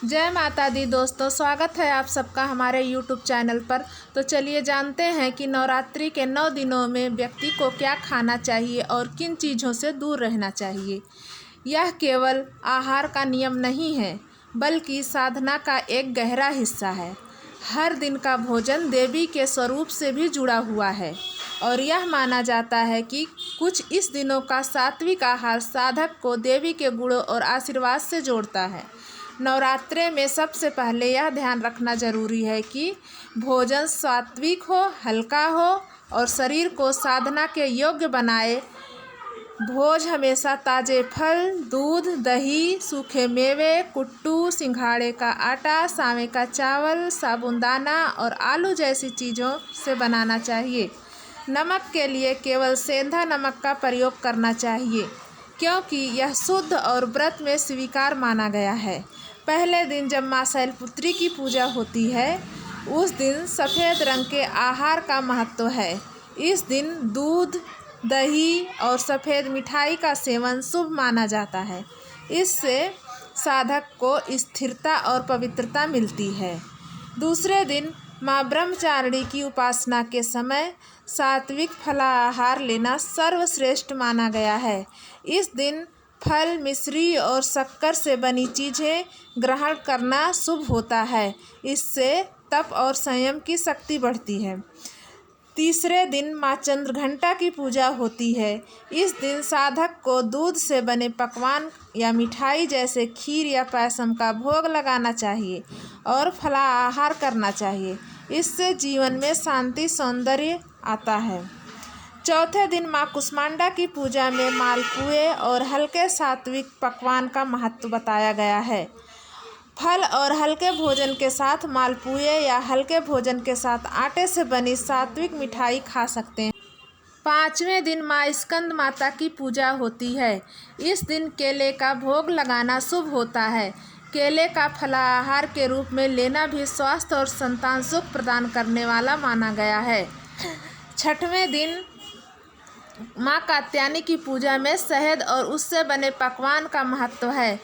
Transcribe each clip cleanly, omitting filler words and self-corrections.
जय माता दी दोस्तों, स्वागत है आप सबका हमारे यूट्यूब चैनल पर। तो चलिए जानते हैं कि नवरात्रि के 9 दिनों में व्यक्ति को क्या खाना चाहिए और किन चीज़ों से दूर रहना चाहिए। यह केवल आहार का नियम नहीं है, बल्कि साधना का एक गहरा हिस्सा है। हर दिन का भोजन देवी के स्वरूप से भी जुड़ा हुआ है और यह माना जाता है कि कुछ इस दिनों का सात्विक आहार साधक को देवी के गुणों और आशीर्वाद से जोड़ता है। नवरात्रे में सबसे पहले यह ध्यान रखना जरूरी है कि भोजन सात्विक हो, हल्का हो और शरीर को साधना के योग्य बनाए। भोज हमेशा ताज़े फल, दूध, दही, सूखे मेवे, कुट्टू, सिंघाड़े का आटा, सावे का चावल, साबूदाना और आलू जैसी चीज़ों से बनाना चाहिए। नमक के लिए केवल सेंधा नमक का प्रयोग करना चाहिए, क्योंकि यह शुद्ध और व्रत में स्वीकार माना गया है। पहले दिन जब माँ शैलपुत्री की पूजा होती है, उस दिन सफ़ेद रंग के आहार का महत्व है। इस दिन दूध, दही और सफ़ेद मिठाई का सेवन शुभ माना जाता है। इससे साधक को स्थिरता और पवित्रता मिलती है। दूसरे दिन माँ ब्रह्मचारिणी की उपासना के समय सात्विक फलाहार लेना सर्वश्रेष्ठ माना गया है। इस दिन फल, मिश्री और शक्कर से बनी चीज़ें ग्रहण करना शुभ होता है। इससे तप और संयम की शक्ति बढ़ती है। तीसरे दिन माँ चंद्रघंटा की पूजा होती है। इस दिन साधक को दूध से बने पकवान या मिठाई जैसे खीर या पायसम का भोग लगाना चाहिए और फलाहार करना चाहिए। इससे जीवन में शांति, सौंदर्य आता है। चौथे दिन माँ कुष्मांडा की पूजा में मालपुए और हल्के सात्विक पकवान का महत्व बताया गया है। फल और हल्के भोजन के साथ मालपुए या हल्के भोजन के साथ आटे से बनी सात्विक मिठाई खा सकते हैं। पाँचवें दिन माँ स्कंद माता की पूजा होती है। इस दिन केले का भोग लगाना शुभ होता है। केले का फलाहार के रूप में लेना भी स्वास्थ्य और संतान सुख प्रदान करने वाला माना गया है। छठवें दिन माँ कात्यायनी की पूजा में शहद और उससे बने पकवान का महत्व है।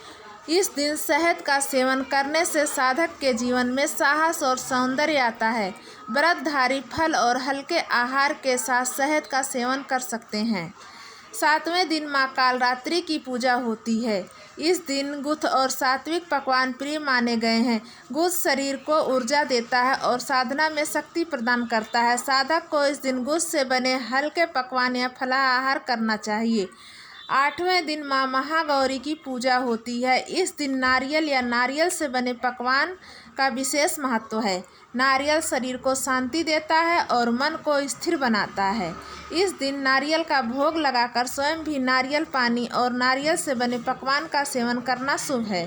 इस दिन शहद का सेवन करने से साधक के जीवन में साहस और सौंदर्य आता है। व्रतधारी फल और हल्के आहार के साथ शहद का सेवन कर सकते हैं। सातवें दिन माँ कालरात्रि की पूजा होती है। इस दिन गुथ और सात्विक पकवान प्रिय माने गए हैं। गुथ शरीर को ऊर्जा देता है और साधना में शक्ति प्रदान करता है। साधक को इस दिन गुथ से बने हल्के पकवान या फलाहार करना चाहिए। आठवें दिन माँ महागौरी की पूजा होती है। इस दिन नारियल या नारियल से बने पकवान का विशेष महत्व है। नारियल शरीर को शांति देता है और मन को स्थिर बनाता है। इस दिन नारियल का भोग लगाकर स्वयं भी नारियल पानी और नारियल से बने पकवान का सेवन करना शुभ है।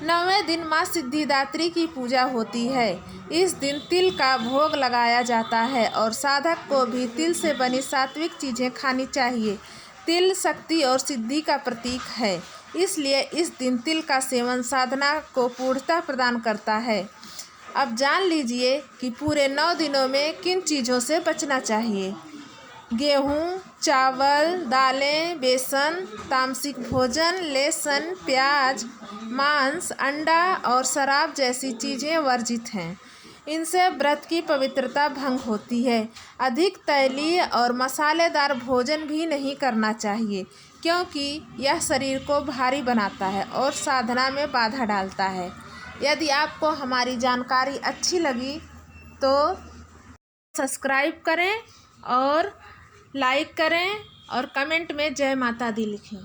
9वें दिन माँ सिद्धिदात्री की पूजा होती है। इस दिन तिल का भोग लगाया जाता है और साधक को भी तिल से बनी सात्विक चीज़ें खानी चाहिए। तिल शक्ति और सिद्धि का प्रतीक है, इसलिए इस दिन तिल का सेवन साधना को पूर्णता प्रदान करता है। अब जान लीजिए कि पूरे 9 दिनों में किन चीज़ों से बचना चाहिए। गेहूँ, चावल, दालें, बेसन, तामसिक भोजन, लहसुन, प्याज, मांस, अंडा और शराब जैसी चीज़ें वर्जित हैं। इनसे व्रत की पवित्रता भंग होती है। अधिक तैलीय और मसालेदार भोजन भी नहीं करना चाहिए, क्योंकि यह शरीर को भारी बनाता है और साधना में बाधा डालता है। यदि आपको हमारी जानकारी अच्छी लगी तो सब्सक्राइब करें और लाइक करें और कमेंट में जय माता दी लिखें।